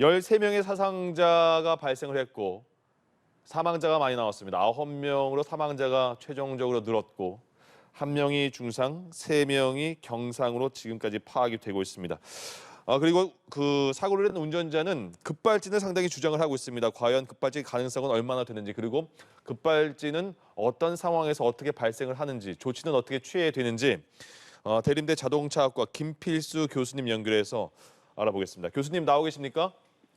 13명의 사상자가 발생을 했고 사망자가 많이 나왔습니다. 9명으로 사망자가 최종적으로 늘었고 1명이 중상, 3명이 경상으로 지금까지 파악이 되고 있습니다. 그리고 그 사고를 낸 운전자는 급발진을 상당히 주장을 하고 있습니다. 과연 급발진 가능성은 얼마나 되는지, 그리고 급발진은 어떤 상황에서 어떻게 발생을 하는지, 조치는 어떻게 취해야 되는지 대림대 자동차학과 김필수 교수님 연결해서 알아보겠습니다. 교수님 나오고 계십니까?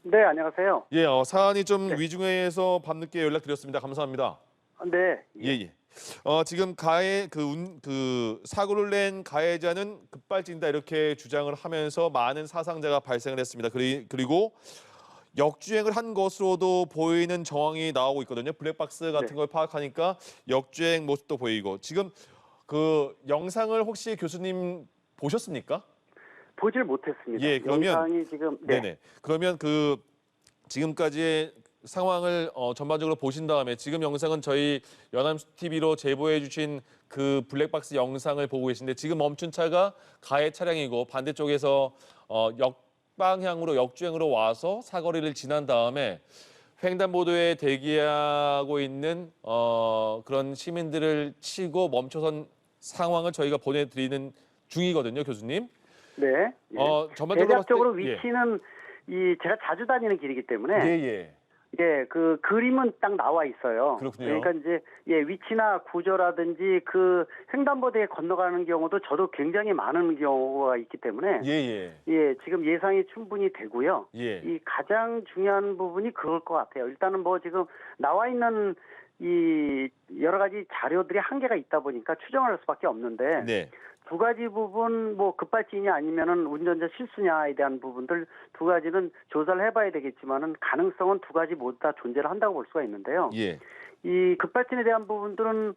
네, 안녕하세요. 예, 사안이 좀 네. 위중해서 밤늦게 연락드렸습니다. 감사합니다. 네. 예, 예. 지금 그 사고를 낸 가해자는 급발진이다 이렇게 주장을 하면서 많은 사상자가 발생을 했습니다. 그리고 역주행을 한 것으로도 보이는 정황이 나오고 있거든요. 블랙박스 같은 네. 걸 파악하니까 역주행 모습도 보이고. 지금 그 영상을 혹시 교수님 보셨습니까? 보질 못했습니다. 예, 그러면 영상이 지금 네. 네네. 그러면 그 지금까지의 상황을 전반적으로 보신 다음에 지금 영상은 저희 연암TV로 제보해 주신 그 블랙박스 영상을 보고 계신데, 지금 멈춘 차가 가해 차량이고 반대쪽에서 역방향으로 역주행으로 와서 사거리를 지난 다음에 횡단보도에 대기하고 있는 그런 시민들을 치고 멈춰선 상황을 저희가 보내드리는 중이거든요, 교수님. 네. 예. 전반적으로 대략적으로 봤을 때 위치는 제가 자주 다니는 길이기 때문에 예. 그 그림은 딱 나와 있어요. 그렇군요. 그러니까 이제 위치나 구조라든지 그 횡단보도에 건너가는 경우도 저도 굉장히 많은 경우가 있기 때문에 지금 예상이 충분히 되고요. 예. 이 가장 중요한 부분이 그럴 것 같아요. 일단은 뭐 지금 나와 있는 이 여러 가지 자료들이 한계가 있다 보니까 추정을 할 수밖에 없는데 네. 두 가지 부분, 뭐 급발진이 아니면은 운전자 실수냐에 대한 부분들 두 가지는 조사를 해봐야 되겠지만은 가능성은 두 가지 모두 다 존재를 한다고 볼 수가 있는데요. 예. 이 급발진에 대한 부분들은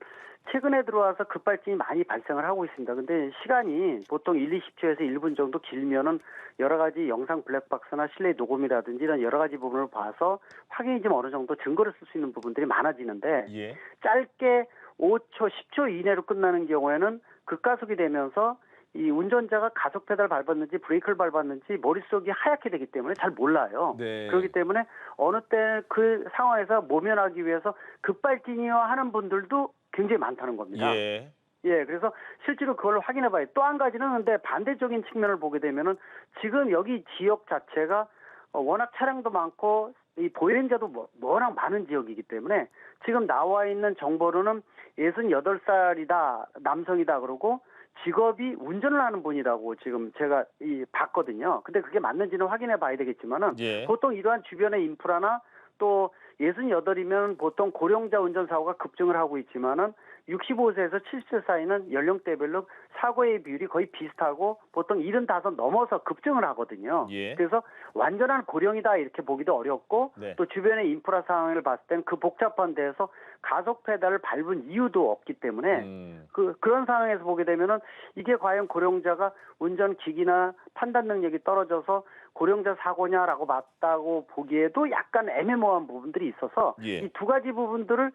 최근에 들어와서 급발진이 많이 발생을 하고 있습니다. 근데 시간이 보통 20초에서 1분 정도 길면은 여러 가지 영상 블랙박스나 실내 녹음이라든지 이런 여러 가지 부분을 봐서 확인이 좀 어느 정도 증거를 쓸 수 있는 부분들이 많아지는데 예. 짧게 5초, 10초 이내로 끝나는 경우에는 급가속이 되면서 이 운전자가 가속 페달을 밟았는지 브레이크를 밟았는지 머릿속이 하얗게 되기 때문에 잘 몰라요. 네. 그렇기 때문에 어느 때 그 상황에서 모면하기 위해서 급발진이와 하는 분들도 굉장히 많다는 겁니다. 예. 그래서 실제로 그걸 확인해 봐요. 또 한 가지는 근데 반대적인 측면을 보게 되면은 지금 여기 지역 자체가 워낙 차량도 많고 이 보행자도 워낙 많은 지역이기 때문에 지금 나와 있는 정보로는 68살이다, 남성이다 그러고 직업이 운전을 하는 분이라고 지금 제가 봤거든요. 근데 그게 맞는지는 확인해 봐야 되겠지만은 예. 보통 이러한 주변의 인프라나 또 68이면 보통 고령자 운전사고가 급증을 하고 있지만은 65세에서 70세 사이는 연령대별로 사고의 비율이 거의 비슷하고 보통 75 넘어서 급증을 하거든요. 예. 그래서 완전한 고령이다 이렇게 보기도 어렵고 네. 또 주변의 인프라 상황을 봤을 땐 그 복잡한 데에서 가속 페달을 밟은 이유도 없기 때문에 그런 상황에서 보게 되면은 이게 과연 고령자가 운전 기기나 판단 능력이 떨어져서 고령자 사고냐라고 맞다고 보기에도 약간 애매모호한 부분들이 있어서 예. 이 두 가지 부분들을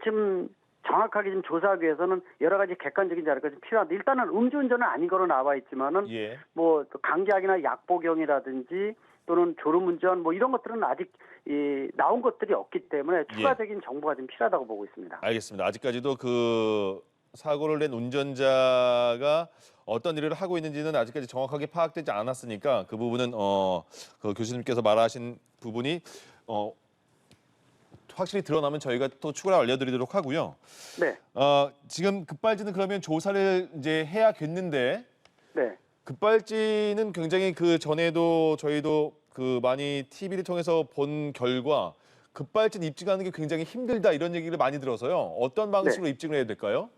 좀 정확하게 좀 조사하기 위해서는 여러 가지 객관적인 자료가 좀 필요한데 일단은 음주운전은 아닌 거로 나와 있지만은 예. 뭐 강제학이나 약복용이라든지 또는 졸음운전 뭐 이런 것들은 아직 나온 것들이 없기 때문에 추가적인 정보가 좀 필요하다고 보고 있습니다. 알겠습니다. 아직까지도 그 사고를 낸 운전자가 어떤 일을 하고 있는지는 아직까지 정확하게 파악되지 않았으니까 그 부분은 그 교수님께서 말하신 부분이 확실히 드러나면 저희가 또 추가로 알려드리도록 하고요. 네. 지금 급발진은 그러면 조사를 이제 해야겠는데 네. 급발진은 굉장히 그 전에도 저희도 그 많이 TV를 통해서 본 결과 급발진 입증하는 게 굉장히 힘들다 이런 얘기를 많이 들어서요. 어떤 방식으로 입증을 해야 될까요?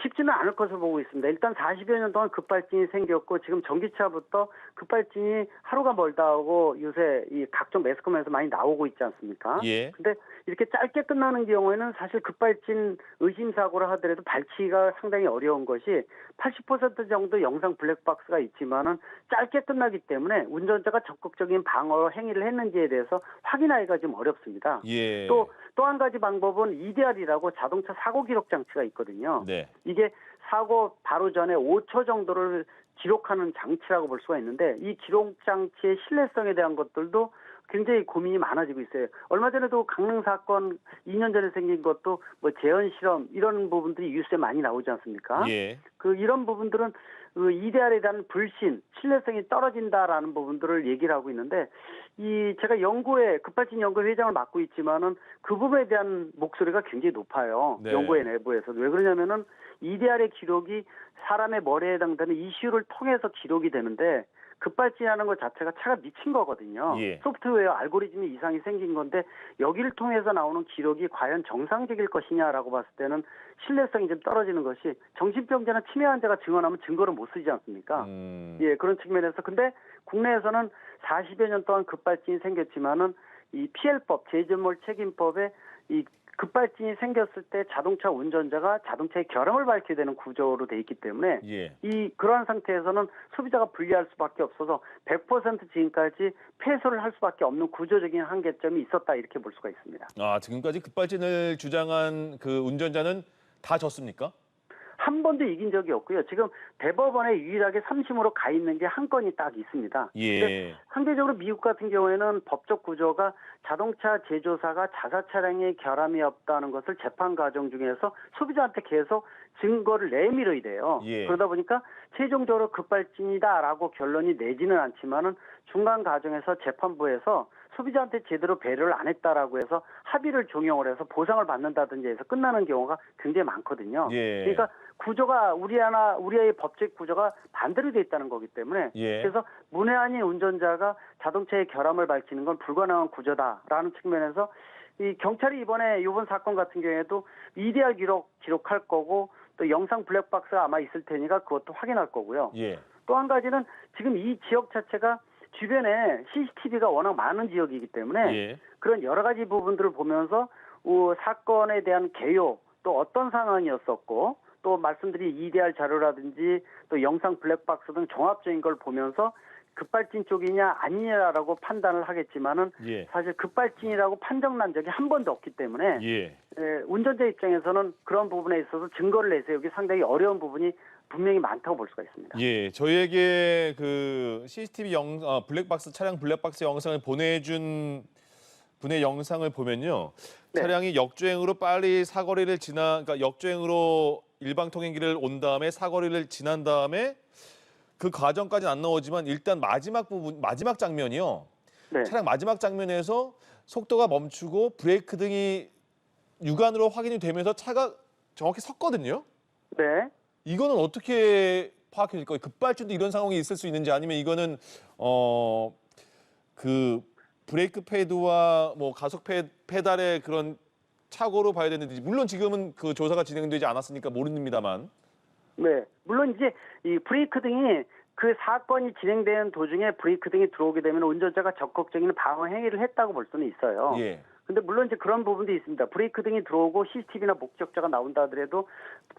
쉽지는 않을 것으로 보고 있습니다. 일단 40여 년 동안 급발진이 생겼고 지금 전기차부터 급발진이 하루가 멀다 하고 요새 이 각종 매스컴에서 많이 나오고 있지 않습니까? 예. 근데 이렇게 짧게 끝나는 경우에는 사실 급발진 의심 사고를 하더라도 밝히기가 상당히 어려운 것이 80% 정도 영상 블랙박스가 있지만은 짧게 끝나기 때문에 운전자가 적극적인 방어 행위를 했는지에 대해서 확인하기가 좀 어렵습니다. 예. 또 한 가지 방법은 EDR이라고 자동차 사고 기록 장치가 있거든요. 네. 이게 사고 바로 전에 5초 정도를 기록하는 장치라고 볼 수가 있는데 이 기록 장치의 신뢰성에 대한 것들도 굉장히 고민이 많아지고 있어요. 얼마 전에도 강릉 사건 2년 전에 생긴 것도 뭐 재현 실험 이런 부분들이 뉴스에 많이 나오지 않습니까? 예. 이런 부분들은 그 EDR에 대한 불신, 신뢰성이 떨어진다라는 부분들을 얘기를 하고 있는데 제가 급발진 연구회 회장을 맡고 있지만은 그 부분에 대한 목소리가 굉장히 높아요. 네. 연구회 내부에서. 왜 그러냐면은 EDR의 기록이 사람의 머리에 해당되는 이슈를 통해서 기록이 되는데 급발진하는 것 자체가 차가 미친 거거든요. 예. 소프트웨어 알고리즘이 이상이 생긴 건데 여기를 통해서 나오는 기록이 과연 정상적일 것이냐라고 봤을 때는 신뢰성이 좀 떨어지는 것이 정신병자나 치매 환자가 증언하면 증거를 못 쓰지 않습니까? 예, 그런 측면에서 근데 국내에서는 40여 년 동안 급발진이 생겼지만은 이 PL법 제재물 책임법에 이 급발진이 생겼을 때 자동차 운전자가 자동차의 결함을 밝혀야 되는 구조로 돼 있기 때문에 예. 그러한 상태에서는 소비자가 불리할 수밖에 없어서 100% 지금까지 패소를 할 수밖에 없는 구조적인 한계점이 있었다 이렇게 볼 수가 있습니다. 아, 지금까지 급발진을 주장한 그 운전자는 다 졌습니까? 한 번도 이긴 적이 없고요. 지금 대법원에 유일하게 3심으로 가 있는 게 한 건이 딱 있습니다. 예. 상대적으로 미국 같은 경우에는 법적 구조가 자동차 제조사가 자사 차량에 결함이 없다는 것을 재판 과정 중에서 소비자한테 계속 증거를 내밀어야 돼요. 예. 그러다 보니까 최종적으로 급발진이다라고 결론이 내지는 않지만은 중간 과정에서 재판부에서 소비자한테 제대로 배려를 안 했다라고 해서 합의를 종용을 해서 보상을 받는다든지 해서 끝나는 경우가 굉장히 많거든요. 예. 그러니까 구조가 우리의 법적 구조가 반대로 돼 있다는 거기 때문에 예. 그래서 문외한인 운전자가 자동차의 결함을 밝히는 건 불가능한 구조다라는 측면에서 이 경찰이 이번 사건 같은 경우에도 EDR 기록할 거고 또 영상 블랙박스가 아마 있을 테니까 그것도 확인할 거고요. 예. 또 한 가지는 지금 이 지역 자체가 주변에 CCTV가 워낙 많은 지역이기 때문에 예. 그런 여러 가지 부분들을 보면서 사건에 대한 개요 또 어떤 상황이었었고 또 말씀드린 EDR 자료라든지 또 영상 블랙박스 등 종합적인 걸 보면서 급발진 쪽이냐 아니냐라고 판단을 하겠지만은 예. 사실 급발진이라고 판정난 적이 한 번도 없기 때문에 예. 운전자 입장에서는 그런 부분에 있어서 증거를 내세우기 상당히 어려운 부분이 분명히 많다고 볼 수가 있습니다. 예, 저희에게 그 CCTV 블랙박스 차량 블랙박스 영상을 보내준 분의 영상을 보면요, 네. 차량이 역주행으로 빨리 사거리를 그러니까 역주행으로 일방 통행길을 온 다음에 사거리를 지난 다음에 그 과정까지는 안 나오지만 일단 마지막 장면이요. 네. 차량 마지막 장면에서 속도가 멈추고 브레이크 등이 육안으로 확인이 되면서 차가 정확히 섰거든요. 네. 이거는 어떻게 파악해질 거예요? 급발진도 이런 상황이 있을 수 있는지 아니면 이거는 그 브레이크 패드와 뭐 가속 페달의 그런 착오로 봐야 되는지 물론 지금은 그 조사가 진행되지 않았으니까 모릅니다만. 네. 물론 이제 이 브레이크 등이 그 사건이 진행되는 도중에 브레이크 등이 들어오게 되면 운전자가 적극적인 방어 행위를 했다고 볼 수는 있어요. 예. 근데 물론 이제 그런 부분도 있습니다. 브레이크 등이 들어오고 CCTV나 목격자가 나온다 하더라도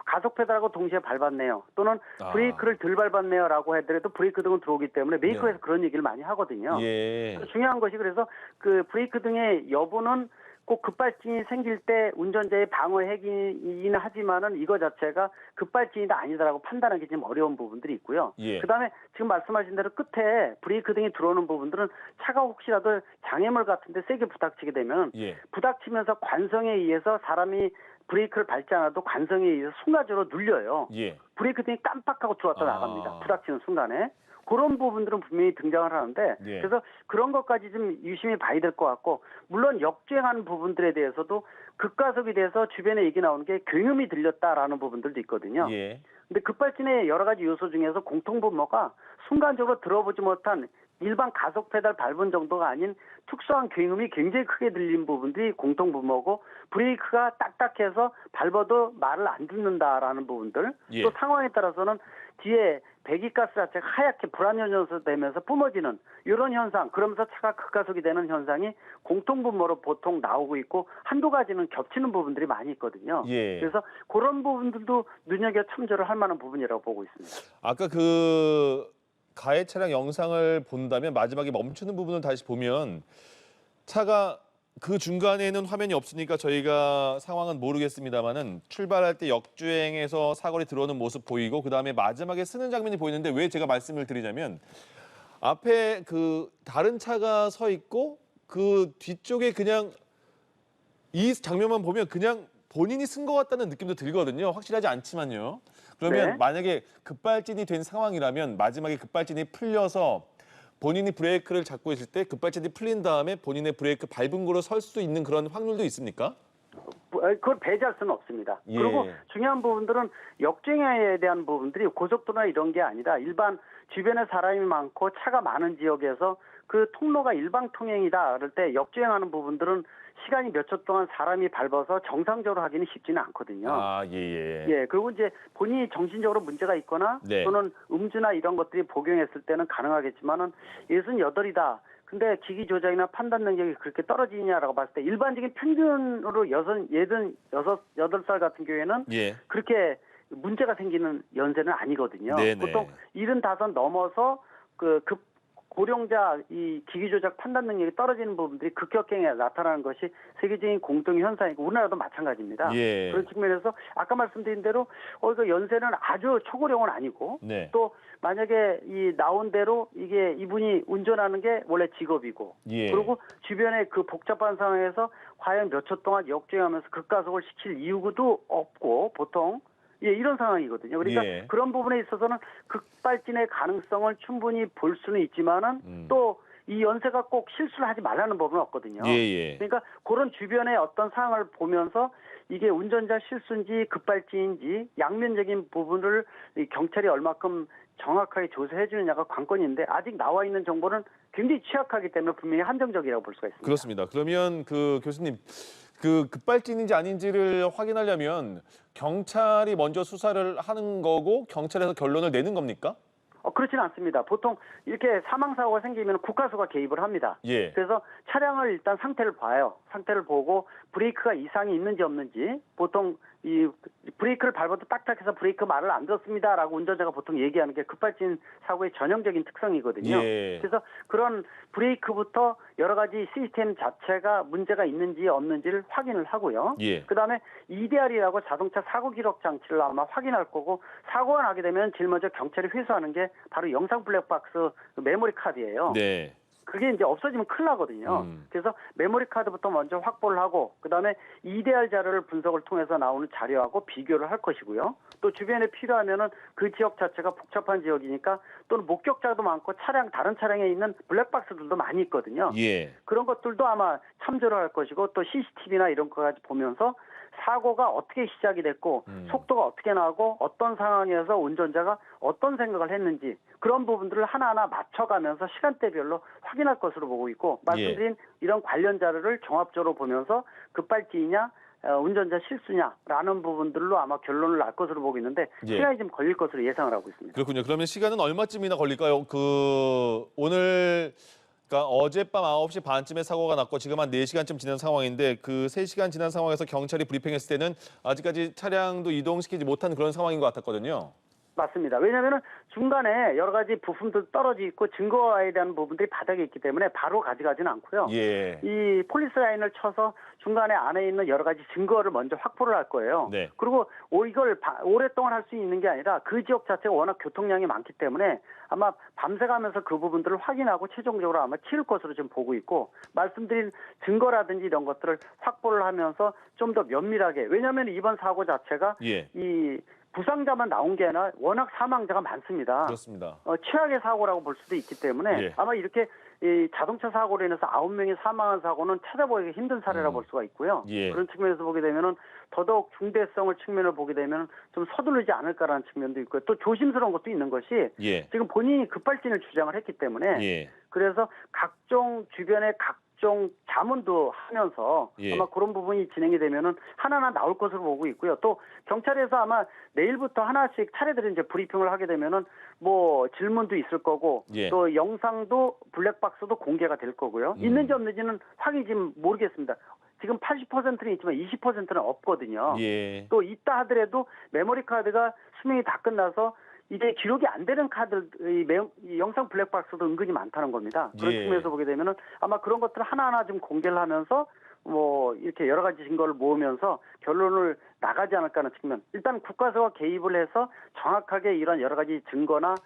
가속 페달하고 동시에 밟았네요. 또는 브레이크를 덜 밟았네요라고 하더라도 브레이크 등은 들어오기 때문에 메이커에서 그런 얘기를 많이 하거든요. 예. 중요한 것이 그래서 그 브레이크 등의 여부는 꼭 급발진이 생길 때 운전자의 방어 행위이긴 하지만은 이거 자체가 급발진이다 아니다라고 판단하기 좀 어려운 부분들이 있고요. 예. 그다음에 지금 말씀하신 대로 끝에 브레이크 등이 들어오는 부분들은 차가 혹시라도 장애물 같은데 세게 부닥치게 되면 예. 부닥치면서 관성에 의해서 사람이 브레이크를 밟지 않아도 관성에 의해서 순간적으로 눌려요. 예. 브레이크 등이 깜빡하고 들어왔다 나갑니다. 부닥치는 순간에. 그런 부분들은 분명히 등장을 하는데 예. 그래서 그런 것까지 좀 유심히 봐야 될 것 같고 물론 역주행하는 부분들에 대해서도 급가속에 대해서 주변에 얘기 나오는 게 굉음이 들렸다라는 부분들도 있거든요. 예. 근데 급발진의 여러 가지 요소 중에서 공통분모가 순간적으로 들어보지 못한 일반 가속 페달 밟은 정도가 아닌 특수한 굉음이 굉장히 크게 들린 부분들이 공통분모고 브레이크가 딱딱해서 밟아도 말을 안 듣는다라는 부분들 예. 또 상황에 따라서는 뒤에 배기가스 자체가 하얗게 불안전연소 되면서 뿜어지는 이런 현상 그러면서 차가 급가속이 되는 현상이 공통분모로 보통 나오고 있고 한두 가지는 겹치는 부분들이 많이 있거든요. 예. 그래서 그런 부분들도 눈여겨 참조를 할 만한 부분이라고 보고 있습니다. 아까 그 가해 차량 영상을 본다면 마지막에 멈추는 부분을 다시 보면 차가 그 중간에는 화면이 없으니까 저희가 상황은 모르겠습니다만은 출발할 때 역주행해서 사거리 들어오는 모습 보이고 그다음에 마지막에 쓰는 장면이 보이는데 왜 제가 말씀을 드리자면 앞에 그 다른 차가 서 있고 그 뒤쪽에 그냥 이 장면만 보면 그냥 본인이 쓴 것 같다는 느낌도 들거든요. 확실하지 않지만요. 그러면 네. 만약에 급발진이 된 상황이라면 마지막에 급발진이 풀려서 본인이 브레이크를 잡고 있을 때 급발진이 풀린 다음에 본인의 브레이크 밟은 거로 설 수 있는 그런 확률도 있습니까? 그걸 배제할 수는 없습니다. 예. 그리고 중요한 부분들은 역주행에 대한 부분들이 고속도로나 이런 게 아니라 일반 주변에 사람이 많고 차가 많은 지역에서 그 통로가 일방 통행이다 그럴 때 역주행하는 부분들은 시간이 몇 초 동안 사람이 밟아서 정상적으로 하기는 쉽지는 않거든요. 아, 예. 예, 그리고 이제 본인이 정신적으로 문제가 있거나 네. 또는 음주나 이런 것들이 복용했을 때는 가능하겠지만은 68이다. 근데 기기 조작이나 판단 능력이 그렇게 떨어지냐라고 봤을 때 일반적인 평균으로 여덟 살 같은 경우에는 예. 그렇게 문제가 생기는 연세는 아니거든요. 네네. 보통 75 넘어서 급 고령자 이 기기 조작 판단 능력이 떨어지는 부분들이 급격하게 나타나는 것이 세계적인 공통 현상이고 우리나라도 마찬가지입니다. 예. 그런 측면에서 아까 말씀드린 대로 이거 연세는 아주 초고령은 아니고 네. 또 만약에 이 나온 대로 이게 이분이 운전하는 게 원래 직업이고 예. 그리고 주변에 그 복잡한 상황에서 과연 몇 초 동안 역주행하면서 급가속을 시킬 이유도 없고 보통 이런 상황이거든요. 그러니까 예. 그런 부분에 있어서는 급발진의 가능성을 충분히 볼 수는 있지만은 또 이 연세가 꼭 실수를 하지 말라는 법은 없거든요. 예. 그러니까 그런 주변의 어떤 상황을 보면서 이게 운전자 실수인지 급발진인지 양면적인 부분을 이 경찰이 얼마큼 정확하게 조사해 주느냐가 관건인데 아직 나와 있는 정보는 굉장히 취약하기 때문에 분명히 한정적이라고 볼 수가 있습니다. 그렇습니다. 그러면 그 교수님 그 급발진인지 아닌지를 확인하려면 경찰이 먼저 수사를 하는 거고 경찰에서 결론을 내는 겁니까? 그렇지는 않습니다. 보통 이렇게 사망사고가 생기면 국가수가 개입을 합니다. 예. 그래서 차량을 일단 상태를 봐요. 상태를 보고 브레이크가 이상이 있는지 없는지 보통 이 브레이크를 밟아도 딱딱해서 브레이크 말을 안 듣습니다라고 운전자가 보통 얘기하는 게 급발진 사고의 전형적인 특성이거든요. 예. 그래서 그런 브레이크부터 여러 가지 시스템 자체가 문제가 있는지 없는지를 확인을 하고요. 예. 그다음에 EDR이라고 자동차 사고 기록 장치를 아마 확인할 거고 사고가 나게 되면 제일 먼저 경찰이 회수하는 게 바로 영상 블랙박스 메모리 카드예요. 네. 그게 이제 없어지면 큰일 나거든요. 그래서 메모리 카드부터 먼저 확보를 하고 그다음에 EDR 자료를 분석을 통해서 나오는 자료하고 비교를 할 것이고요. 또 주변에 필요하면은 그 지역 자체가 복잡한 지역이니까 또는 목격자도 많고 다른 차량에 있는 블랙박스들도 많이 있거든요. 예. 그런 것들도 아마 참조를 할 것이고 또 CCTV나 이런 거까지 보면서 사고가 어떻게 시작이 됐고 속도가 어떻게 나고 어떤 상황에서 운전자가 어떤 생각을 했는지 그런 부분들을 하나하나 맞춰가면서 시간대별로 확인할 것으로 보고 있고 말씀드린 이런 관련 자료를 종합적으로 보면서 급발진이냐 운전자 실수냐라는 부분들로 아마 결론을 날 것으로 보고 있는데 예. 시간이 좀 걸릴 것으로 예상을 하고 있습니다. 그렇군요. 그러면 시간은 얼마쯤이나 걸릴까요? 오늘 그러니까 어젯밤 9시 반쯤에 사고가 났고 지금 한 4시간쯤 지난 상황인데 그 3시간 지난 상황에서 경찰이 브리핑했을 때는 아직까지 차량도 이동시키지 못한 그런 상황인 것 같았거든요. 맞습니다. 왜냐하면 중간에 여러 가지 부품들 떨어져 있고 증거에 대한 부분들이 바닥에 있기 때문에 바로 가져가지는 않고요. 예. 이 폴리스 라인을 쳐서 중간에 안에 있는 여러 가지 증거를 먼저 확보를 할 거예요. 네. 그리고 이걸 오랫동안 할 수 있는 게 아니라 그 지역 자체가 워낙 교통량이 많기 때문에 아마 밤새 가면서 그 부분들을 확인하고 최종적으로 아마 치를 것으로 좀 보고 있고 말씀드린 증거라든지 이런 것들을 확보를 하면서 좀 더 면밀하게 왜냐하면 이번 사고 자체가 예. 이 부상자만 나온 게 아니라 워낙 사망자가 많습니다. 그렇습니다. 최악의 사고라고 볼 수도 있기 때문에 예. 아마 이렇게 이 자동차 사고로 인해서 9명이 사망한 사고는 찾아보기 힘든 사례라 볼 수가 있고요. 예. 그런 측면에서 보게 되면은 더더욱 중대성을 측면을 보게 되면 좀 서두르지 않을까라는 측면도 있고요. 또 조심스러운 것도 있는 것이 예. 지금 본인이 급발진을 주장을 했기 때문에 예. 그래서 각종 주변의 각종 자문도 하면서 예. 아마 그런 부분이 진행이 되면은 하나하나 나올 것으로 보고 있고요. 또 경찰에서 아마 내일부터 하나씩 차례대로 이제 브리핑을 하게 되면은 뭐 질문도 있을 거고 예. 또 영상도 블랙박스도 공개가 될 거고요. 있는지 없는지는 확인이 지금 모르겠습니다. 지금 80%는 있지만 20%는 없거든요. 예. 또 있다 하더라도 메모리 카드가 수명이 다 끝나서 이제 기록이 안 되는 카드, 이 영상 블랙박스도 은근히 많다는 겁니다. 그런 예. 측면에서 보게 되면은 아마 그런 것들을 하나하나 좀 공개를 하면서 뭐 이렇게 여러 가지 증거를 모으면서 결론을 나가지 않을까 하는 측면. 일단 국가서가 개입을 해서 정확하게 이런 여러 가지 증거나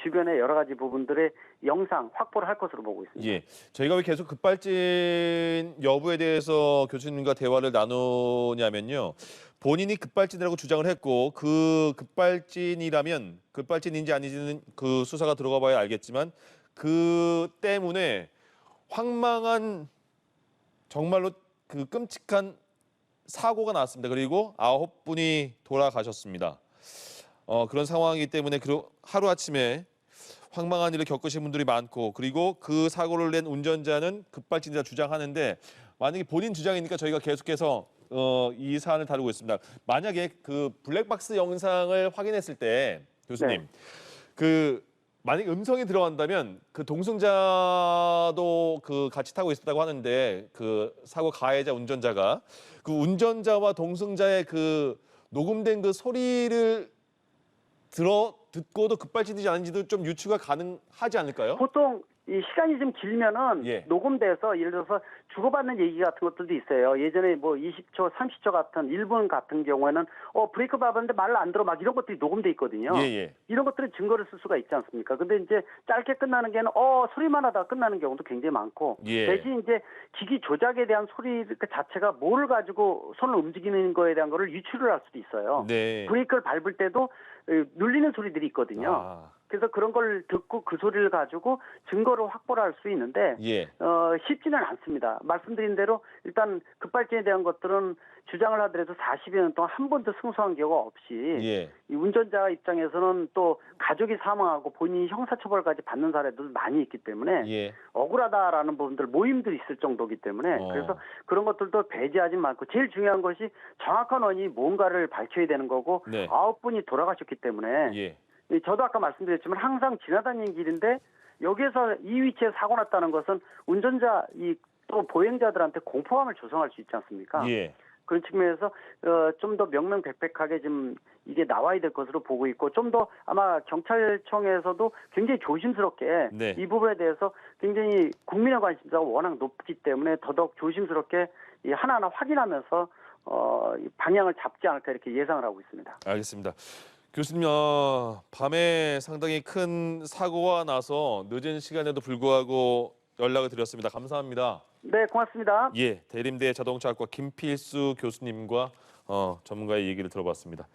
주변의 여러 가지 부분들의 영상 확보를 할 것으로 보고 있습니다. 예, 저희가 왜 계속 급발진 여부에 대해서 교수님과 대화를 나누냐면요. 본인이 급발진이라고 주장을 했고 그 급발진이라면 급발진인지 아닌지는 그 수사가 들어가 봐야 알겠지만 그 때문에 황망한 정말로 그 끔찍한 사고가 났습니다. 그리고 9분이 돌아가셨습니다. 그런 상황이기 때문에 하루아침에 황망한 일을 겪으신 분들이 많고 그리고 그 사고를 낸 운전자는 급발진이라 주장하는데 만약에 본인 주장이니까 저희가 계속해서 이 사안을 다루고 있습니다. 만약에 그 블랙박스 영상을 확인했을 때 교수님 그 만약 음성이 들어간다면 그 동승자도 그 같이 타고 있었다고 하는데 그 사고 가해자 운전자가 그 운전자와 동승자의 그 녹음된 그 소리를 듣고도 급발진이지 않은지도 좀 유추가 가능하지 않을까요? 보통 이 시간이 좀 길면은 예. 녹음돼서 예를 들어서 주고받는 얘기 같은 것들도 있어요. 예전에 뭐 20초, 30초 같은 1분 같은 경우에는 브레이크 밟았는데 말을 안 들어 막 이런 것들이 녹음돼 있거든요. 예. 이런 것들은 증거를 쓸 수가 있지 않습니까? 근데 이제 짧게 끝나는 게는 소리만 하다가 끝나는 경우도 굉장히 많고 예. 대신 이제 기기 조작에 대한 소리 그 자체가 뭐를 가지고 손을 움직이는 거에 대한 거를 유추를 할 수도 있어요. 네. 브레이크를 밟을 때도 눌리는 소리들이 있거든요. 아, 그래서 그런 걸 듣고 그 소리를 가지고 증거를 확보를 할 수 있는데 예. 쉽지는 않습니다. 말씀드린 대로 일단 급발진에 대한 것들은 주장을 하더라도 40여 년 동안 한 번도 승소한 경우가 없이 예. 이 운전자 입장에서는 또 가족이 사망하고 본인이 형사처벌까지 받는 사례도 많이 있기 때문에 예. 억울하다라는 부분들 모임들이 있을 정도이기 때문에 그래서 그런 것들도 배제하지 말고 제일 중요한 것이 정확한 원인이 뭔가를 밝혀야 되는 거고 네. 9분이 돌아가셨기 때문에 예. 저도 아까 말씀드렸지만 항상 지나다니는 길인데 여기에서 이 위치에 사고 났다는 것은 운전자 또 보행자들한테 공포감을 조성할 수 있지 않습니까? 예. 그런 측면에서 좀 더 명명백백하게 좀 이게 나와야 될 것으로 보고 있고 좀 더 아마 경찰청에서도 굉장히 조심스럽게 네. 이 부분에 대해서 굉장히 국민의 관심사가 워낙 높기 때문에 더더욱 조심스럽게 이 하나하나 확인하면서 이 방향을 잡지 않을까 이렇게 예상을 하고 있습니다. 알겠습니다. 교수님, 밤에 상당히 큰 사고가 나서 늦은 시간에도 불구하고 연락을 드렸습니다. 감사합니다. 네, 고맙습니다. 예, 대림대 자동차학과 김필수 교수님과 전문가의 얘기를 들어봤습니다.